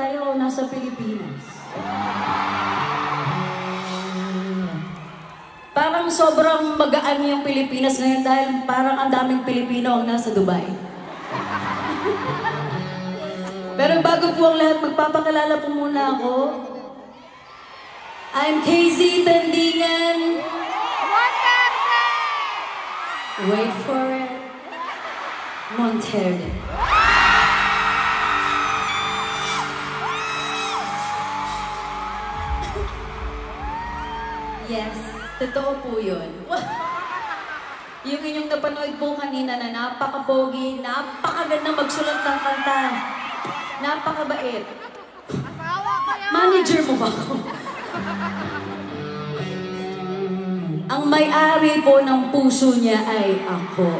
tayo nasa Pilipinas. Parang sobrang magaan yung Pilipinas ngayon dahil parang ang daming Pilipino ang nasa Dubai. Pero bago po ang lahat, magpapakilala po muna ako. I'm KZ Tandingan. Wait for it. Monterde. Yes, totoo po yun. Yung inyong napanood po kanina na napaka-pogi, napakaganda magsulat ng kanta, napakabait. Manager mo ba ako? Ang may-ari po ng puso niya ay ako.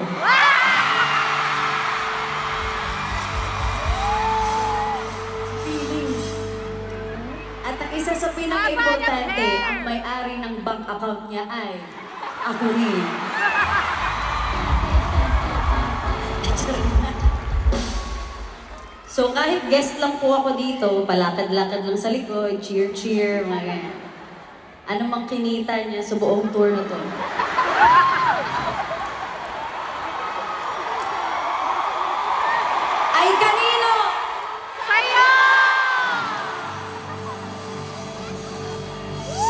At ang isa sa pinaka-importante, ang may-ari ng bank account niya ay ako rin. So kahit guest lang po ako dito, palakad-lakad lang sa likod, cheer-cheer, mga ganyan. Ano mang kinita niya sa buong tour na to? Ay kanino? Sa'yo!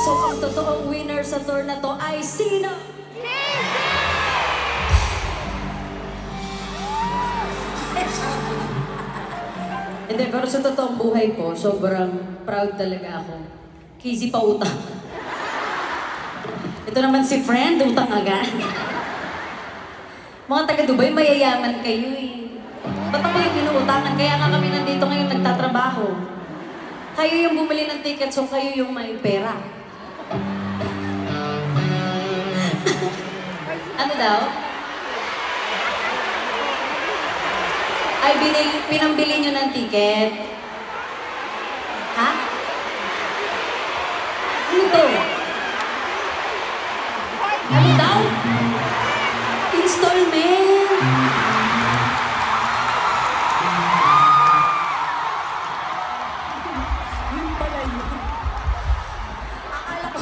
So ang totoong winner sa tour na to ay sino? Hindi, pero sa totoong buhay po, sobrang proud talaga ako. KZ pa utang. Ito naman si friend, utang agad. Mga taga-Dubai, mayayaman kayo eh. Ba't ako yung inuutangan? Kaya nga kami nandito ngayon nagtatrabaho. Kayo yung bumili ng ticket, so kayo yung may pera. Ano daw? Ay, pinambili nyo ng ticket. Ha? Ano to? Ano daw? Installment! Yun pala yun. Akala ko,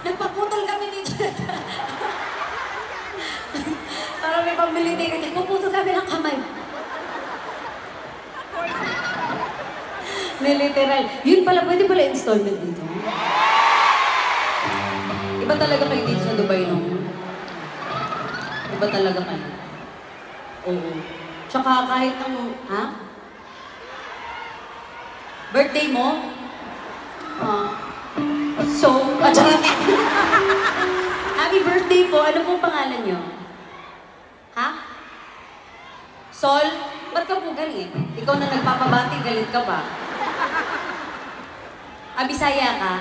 nagpaputol kami dito. Parang may pambili ticket, nagpaputol kami ng kamay. May literal. Yun pala, pwede pala installment dito. Iba talaga kayo dito sa Dubai, no? Iba talaga kayo. Oo. Tsaka kahit ang, ha? Birthday mo? So, happy birthday po. Ano pong pangalan nyo? Ha? Sol? Ba't ka po galit? Ikaw na nagpapabati, galit ka pa. Bisaya ka?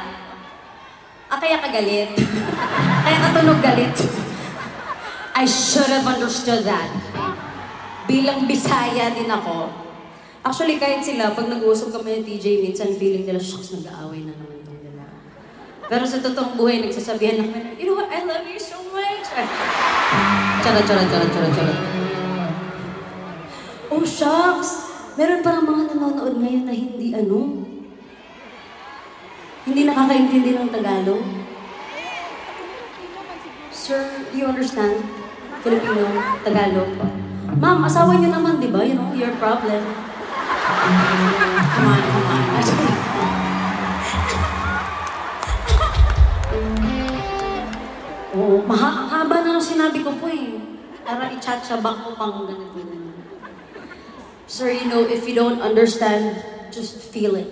Kaya ka galit. Kaya ka tunog galit. I should have understood that. Bilang Bisaya din ako. Actually, kahit sila, pag nag-uusap kami ng TJ, minsan feeling nila, shucks, nag-aaway na naman itong nila. Pero sa totoong buhay, nagsasabihan ako, you know what, I love you so much. Charot. Oh, shucks! Meron parang mga nanonood ngayon na hindi nakakaintindi ng Tagalog. Sir, do you understand? Filipino, Tagalog. Ma'am, asawa niyo naman, di ba? You know, your problem. Come on. Oo, mahaba na sinabi ko po eh. Para i-chat-chabak ko pang ganito. Sir, you know, if you don't understand, just feel it.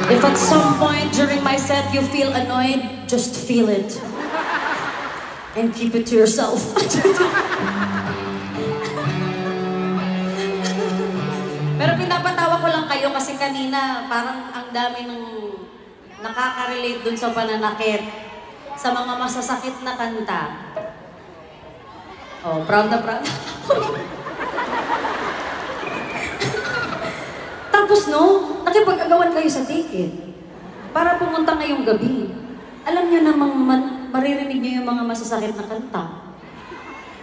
If at some point during my set you feel annoyed, just feel it. And keep it to yourself. Pero pinapatawa ko lang kayo kasi kanina parang ang dami ng nakaka-relate dun sa pananakit sa mga masasakit na kanta. Oh, proud na proud. Tapos no, nakipag-agawan kayo sa ticket para pumunta ngayong gabi. Alam niyo namang maririnig niyo yung mga masasakit na kanta.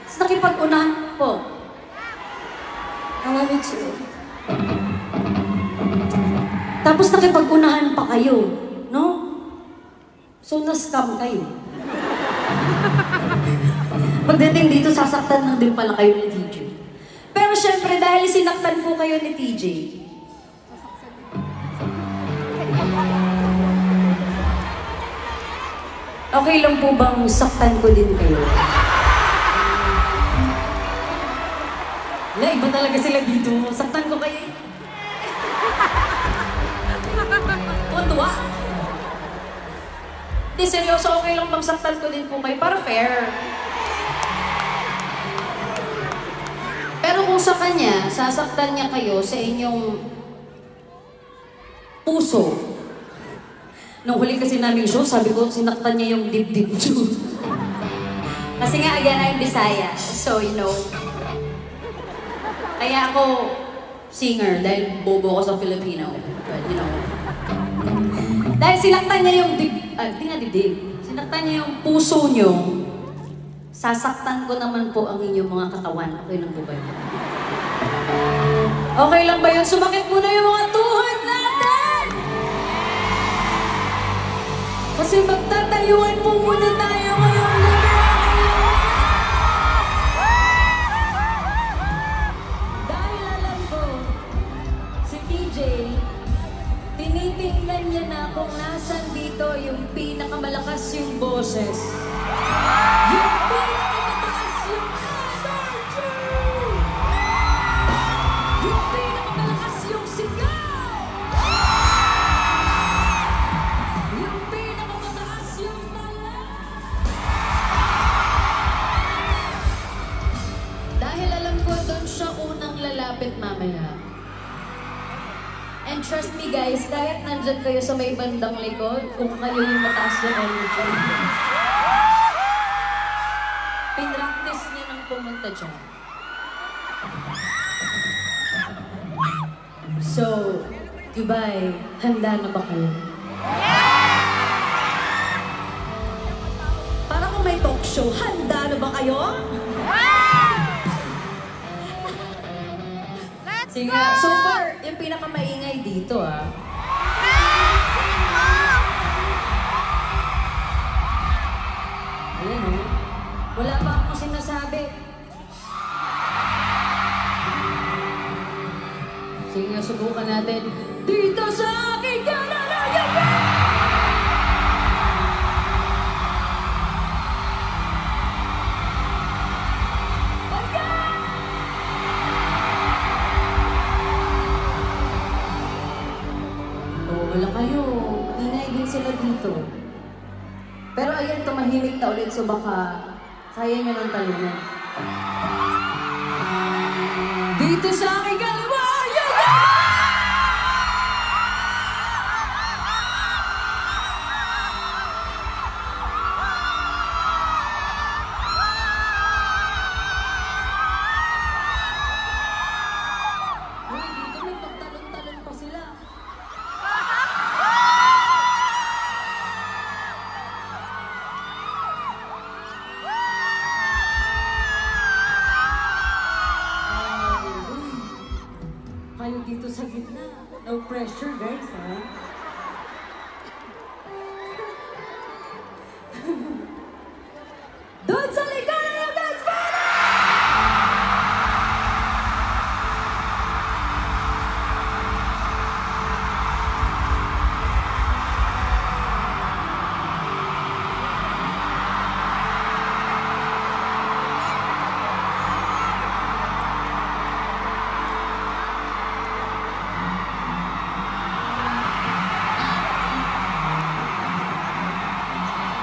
Tapos nakipag-unahan po. I love you too. Tapos nakipag-unahan pa kayo, no? So, na-scam kayo. Pagdating dito, sasaktan lang din pala kayo ni TJ. Pero syempre, dahil sinaktan po kayo ni TJ, okay lang po bang saktan ko din kayo? Wala, iba talaga sila dito. Saktan ko kayo. Tuwa. Di, seryoso, okay lang bang saktan ko din po kayo? Para fair. Pero kung sa kanya, sasaktan niya kayo sa inyong puso. Nung huli kasi namin show, sabi ko, sinaktan niya yung dibdib niyo. Kasi nga, again, I'm Bisaya. So, you know. Kaya ako singer dahil bobo ako sa Filipino. But, you know. Dahil sinaktan niya yung dibdib. Sinaktan niya yung puso niyo. Sasaktan ko naman po ang inyong mga katawan. Okay lang po ba yun? Okay lang ba yun? Sumakit muna yung mga tuhod natin! Kasi magtatayuan po muna tayo ngayong gabi. Dahil alam ko, si TJ, tinitingnan niya na kung nasan dito yung pinakamalakas yung boses. Yung pinakamataas yung energy! Yung pinakamalakas yung sigaw! Yung pinakamataas yung tala! Dahil alam ko doon siya unang lalapit mamaya. And trust me guys, kahit nandyan kayo sa may bandang likod, kung kayo yung mataas yung energy, pinractice niya nang pumunta dyan. So, goodbye. Handa na ba kayo? Para kung may talk show, handa na ba kayo? Sige, so far, yung pinakamaingay dito Ayan o. Wala pa akong sinasabi. Sige, subukan natin. Dito sa aking kalalayan! Let's go! Oh, wala kayo. Ingay din sila dito. Pero ayan, tumahimik na ulit, so baka kaya nyo ng talunan. Dito sa aking kaliwayan! Uy, dito may magtalon-talon pa sila. Kayo dito sa gitna. No pressure, guys, Doon sa likod na yung dance party!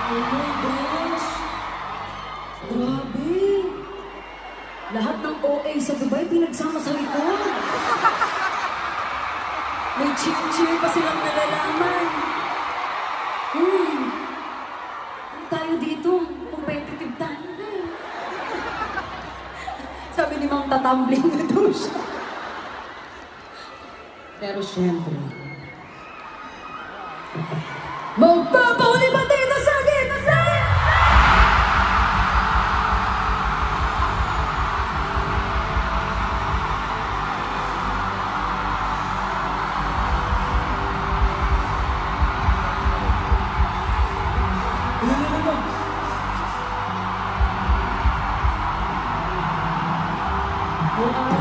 Oh my gosh! Grabe! Lahat ng OA sa Dubai pinagsama sa likod. May cheer-cheer pa silang nalalaman. Tayo dito, competitive tayo. Sabi ni Mang tatambling na daw siya. Pero syempre, magpapauli ba dito sa gitna? I